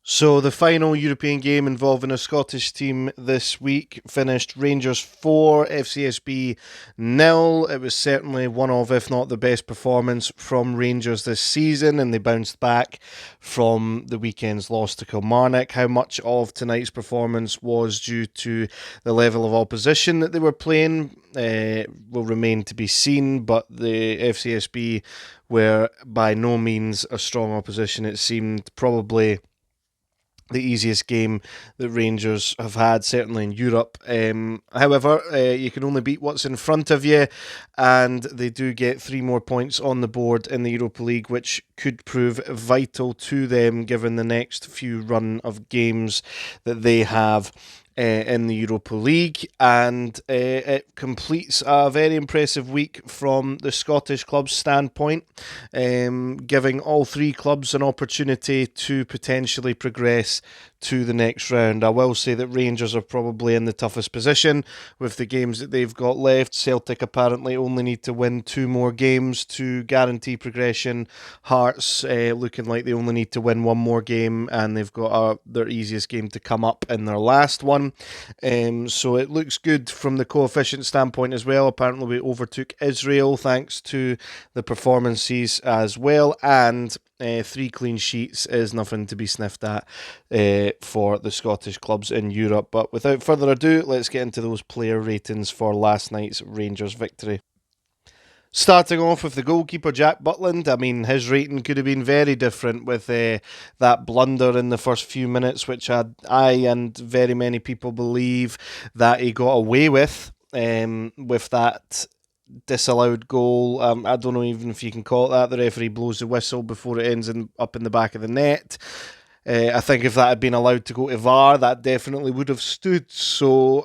So the final European game involving a Scottish team this week finished Rangers 4, Fcsb 0. It was certainly one of, if not the best performance from Rangers this season, and they bounced back from the weekend's loss to Kilmarnock. How much of tonight's performance was due to the level of opposition that they were playing will remain to be seen, but the FCSB were by no means a strong opposition. It seemed probably the easiest game that Rangers have had, certainly in Europe. However, you can only beat what's in front of you, and they do get 3 more points on the board in the Europa League, which could prove vital to them given the next few run of games that they have in the Europa League, and it completes a very impressive week from the Scottish club's standpoint, giving all 3 clubs an opportunity to potentially progress to the next round. I will say that Rangers are probably in the toughest position with the games that they've got left. Celtic apparently only need to win 2 more games to guarantee progression. Hearts looking like they only need to win 1 more game, and they've got their easiest game to come up in their last one. So it looks good from the coefficient standpoint as well. Apparently we overtook Israel thanks to the performances as well, and 3 clean sheets is nothing to be sniffed at for the Scottish clubs in Europe. But without further ado, let's get into those player ratings for last night's Rangers victory. Starting off with the goalkeeper, Jack Butland. I mean, his rating could have been very different with that blunder in the first few minutes, which I and very many people believe that he got away with that disallowed goal. I don't know even if you can call it that. The referee blows the whistle before it ends up in the back of the net. I think if that had been allowed to go to VAR, that definitely would have stood. So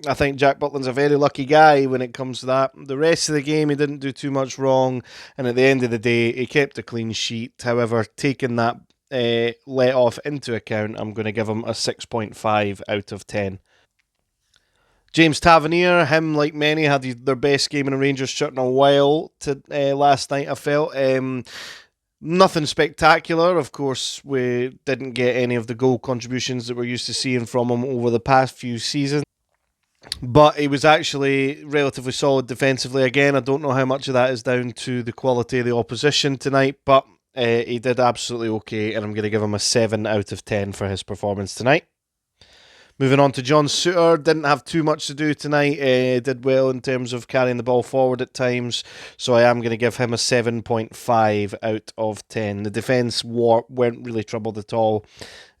I think Jack Butland's a very lucky guy when it comes to that. The rest of the game, he didn't do too much wrong, and at the end of the day, he kept a clean sheet. However, taking that let off into account, I'm going to give him a 6.5 out of 10. James Tavernier, him like many, had their best game in a Rangers shirt in a while last night, I felt. Nothing spectacular. Of course, we didn't get any of the goal contributions that we're used to seeing from him over the past few seasons. But he was actually relatively solid defensively. Again, I don't know how much of that is down to the quality of the opposition tonight, but he did absolutely okay, and I'm going to give him a 7 out of 10 for his performance tonight. Moving on to John Souttar, didn't have too much to do tonight. Did well in terms of carrying the ball forward at times, so I am going to give him a 7.5 out of 10. The defence weren't really troubled at all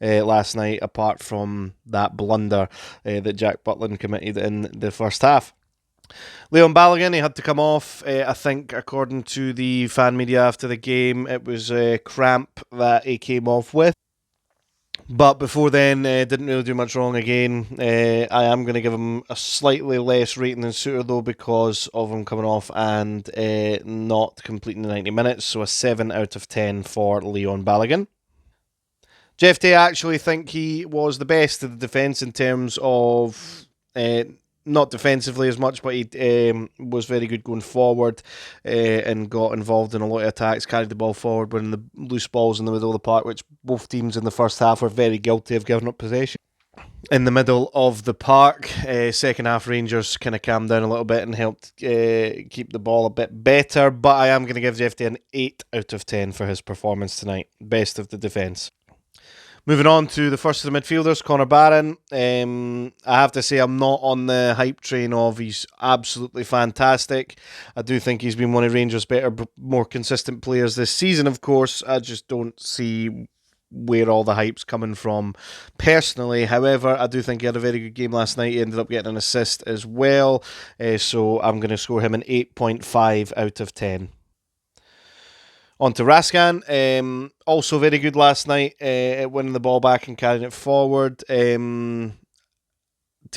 last night, apart from that blunder that Jack Butland committed in the first half. Leon Balogun, he had to come off. I think, according to the fan media after the game, it was cramp that he came off with. But before then, didn't really do much wrong again. I am going to give him a slightly less rating than Souttar, though, because of him coming off and not completing the 90 minutes. So a 7 out of 10 for Leon Balogun. Jeff Day, I actually think he was the best of the defence in terms of not defensively as much, but he was very good going forward and got involved in a lot of attacks, carried the ball forward, winning the loose balls in the middle of the park, which both teams in the first half were very guilty of giving up possession. In the middle of the park, second half Rangers kind of calmed down a little bit and helped keep the ball a bit better, but I am going to give Jeff Day an 8 out of 10 for his performance tonight. Best of the defence. Moving on to the first of the midfielders, Connor Barron. I have to say I'm not on the hype train of he's absolutely fantastic. I do think he's been one of Rangers' better, more consistent players this season, of course. I just don't see where all the hype's coming from personally. However, I do think he had a very good game last night. He ended up getting an assist as well. So I'm going to score him an 8.5 out of 10. On to Raskan, also very good last night at winning the ball back and carrying it forward. To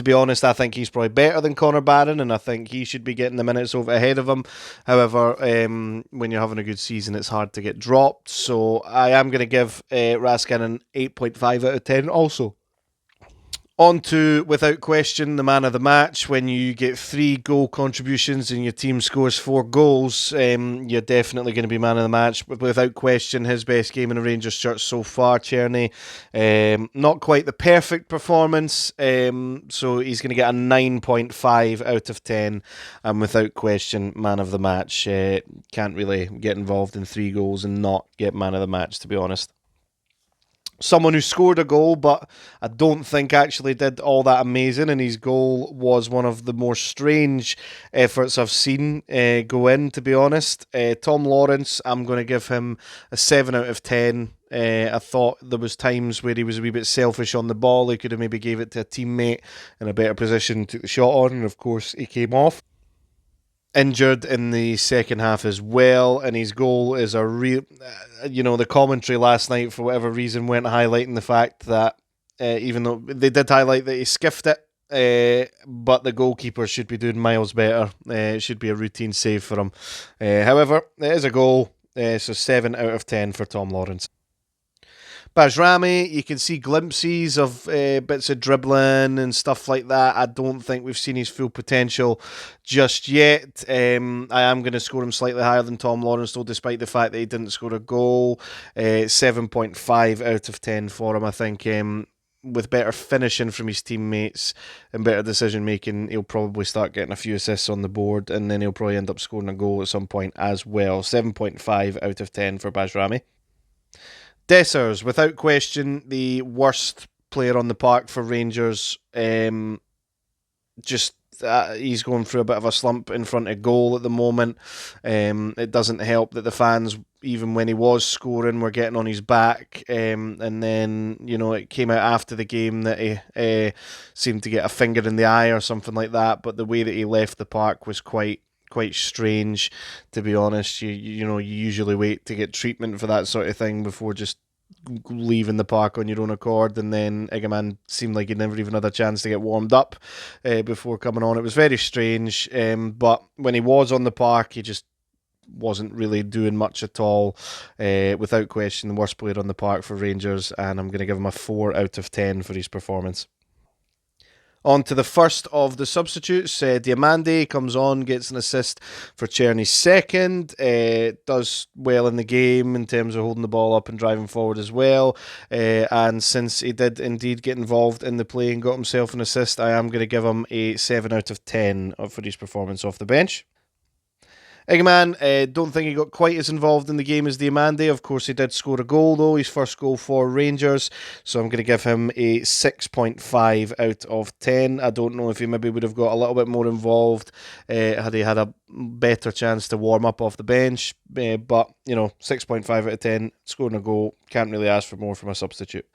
be honest, I think he's probably better than Connor Barron, and I think he should be getting the minutes over ahead of him. However, when you're having a good season, it's hard to get dropped. So I am going to give Raskan an 8.5 out of 10 also. On to, without question, the man of the match. When you get 3 goal contributions and your team scores 4 goals, you're definitely going to be man of the match. But without question, his best game in a Rangers shirt so far, Czerny. Not quite the perfect performance, so he's going to get a 9.5 out of 10. And without question, man of the match. Can't really get involved in 3 goals and not get man of the match, to be honest. Someone who scored a goal, but I don't think actually did all that amazing, and his goal was one of the more strange efforts I've seen go in, to be honest. Tom Lawrence, I'm going to give him a 7 out of 10. I thought there was times where he was a wee bit selfish on the ball. He could have maybe gave it to a teammate in a better position, took the shot on, and of course he came off. Injured in the second half as well, and his goal is a real. The commentary last night, for whatever reason, went highlighting the fact that even though they did highlight that he skiffed it, but the goalkeeper should be doing miles better. It should be a routine save for him. However, it is a goal, so 7 out of 10 for Tom Lawrence. Bajrami, you can see glimpses of bits of dribbling and stuff like that. I don't think we've seen his full potential just yet. I am going to score him slightly higher than Tom Lawrence, though, despite the fact that he didn't score a goal. 7.5 out of 10 for him, I think. With better finishing from his teammates and better decision making, he'll probably start getting a few assists on the board, and then he'll probably end up scoring a goal at some point as well. 7.5 out of 10 for Bajrami. Dessers, without question, the worst player on the park for Rangers. He's going through a bit of a slump in front of goal at the moment. It doesn't help that the fans, even when he was scoring, were getting on his back. And then, it came out after the game that he seemed to get a finger in the eye or something like that. But the way that he left the park was quite strange, to be honest. You usually wait to get treatment for that sort of thing before just leaving the park on your own accord, and then Egeman seemed like he never even had a chance to get warmed up before coming on. It was very strange, but when he was on the park, he just wasn't really doing much at all. Without question, the worst player on the park for Rangers, and I'm going to give him a 4 out of 10 for his performance. On to the first of the substitutes. Diamande comes on, gets an assist for Czerny's second. Does well in the game in terms of holding the ball up and driving forward as well. And since he did indeed get involved in the play and got himself an assist, I am going to give him a 7 out of 10 for his performance off the bench. Egeman, don't think he got quite as involved in the game as Diamande. Of course, he did score a goal, though, his first goal for Rangers. So I'm going to give him a 6.5 out of 10. I don't know if he maybe would have got a little bit more involved had he had a better chance to warm up off the bench. But, 6.5 out of 10, scoring a goal. Can't really ask for more from a substitute.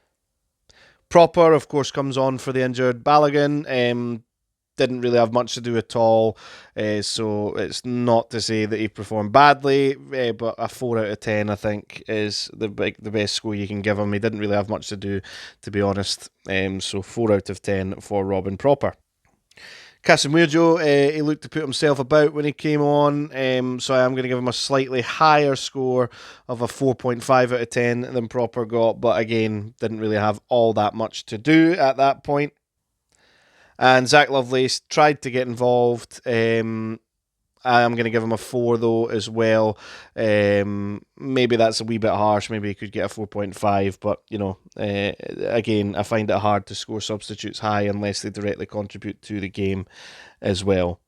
Proper, of course, comes on for the injured Balogun. Didn't really have much to do at all, so it's not to say that he performed badly, but a 4 out of 10 I think is the best score you can give him. He didn't really have much to do, to be honest, so 4 out of 10 for Robin Proper. Casemiro, he looked to put himself about when he came on, so I am going to give him a slightly higher score of a 4.5 out of 10 than Proper got, but again, didn't really have all that much to do at that point. And Zach Lovelace tried to get involved. I am going to give him a 4, though, as well. Maybe that's a wee bit harsh. Maybe he could get a 4.5. But, again, I find it hard to score substitutes high unless they directly contribute to the game as well.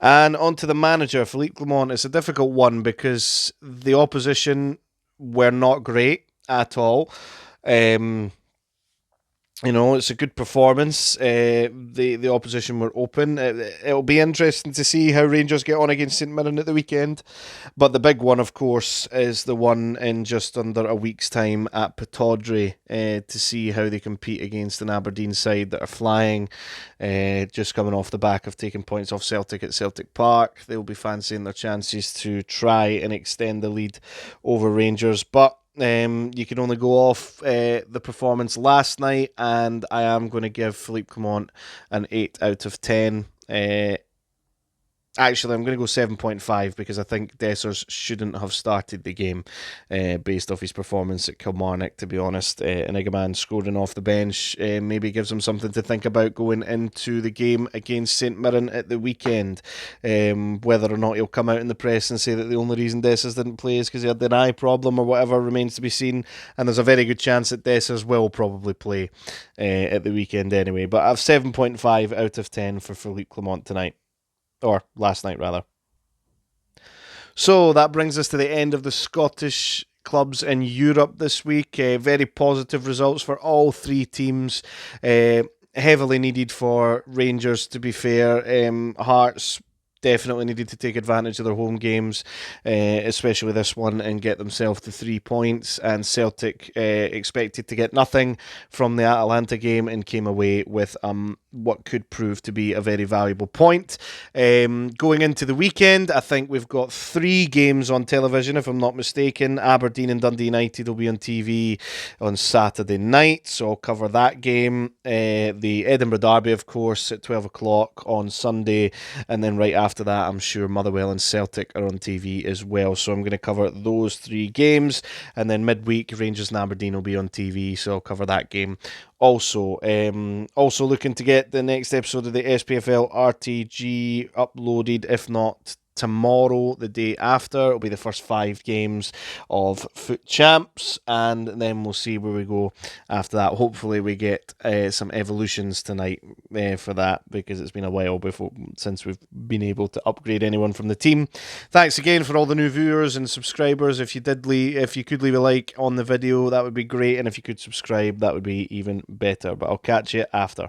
And on to the manager, Philippe Clement. It's a difficult one because the opposition were not great at all. It's a good performance. The opposition were open. It'll be interesting to see how Rangers get on against St Mirren at the weekend. But the big one, of course, is the one in just under a week's time at Pittodrie to see how they compete against an Aberdeen side that are flying, just coming off the back of taking points off Celtic at Celtic Park. They'll be fancying their chances to try and extend the lead over Rangers. But you can only go off the performance last night, and I am going to give Philippe Clement an 8 out of 10. Actually, I'm going to go 7.5 because I think Dessers shouldn't have started the game based off his performance at Kilmarnock, to be honest. Inigaman scoring off the bench maybe gives him something to think about going into the game against St Mirren at the weekend. Whether or not he'll come out in the press and say that the only reason Dessers didn't play is because he had an eye problem or whatever remains to be seen. And there's a very good chance that Dessers will probably play at the weekend anyway. But I have 7.5 out of 10 for Philippe Clement tonight. Or last night, rather. So that brings us to the end of the Scottish clubs in Europe this week. Very positive results for all three teams. Heavily needed for Rangers, to be fair. Hearts definitely needed to take advantage of their home games, especially this one, and get themselves to 3 points. And Celtic expected to get nothing from the Atalanta game and came away with what could prove to be a very valuable point. Going into the weekend, I think we've got 3 games on television, if I'm not mistaken. Aberdeen and Dundee United will be on TV on Saturday night, so I'll cover that game. The Edinburgh Derby, of course, at 12 o'clock on Sunday, and then right after that, I'm sure Motherwell and Celtic are on TV as well, so I'm going to cover those 3 games, and then midweek, Rangers and Aberdeen will be on TV, so I'll cover that game also. Also looking to get the next episode of the SPFL RTG uploaded, if not tomorrow, the day after. It'll be the first 5 games of Foot Champs, and then we'll see where we go after that. Hopefully we get some evolutions tonight for that, because it's been a while since we've been able to upgrade anyone from the team. Thanks again for all the new viewers and subscribers. If you could leave a like on the video, that would be great, and if you could subscribe, that would be even better. But I'll catch you after.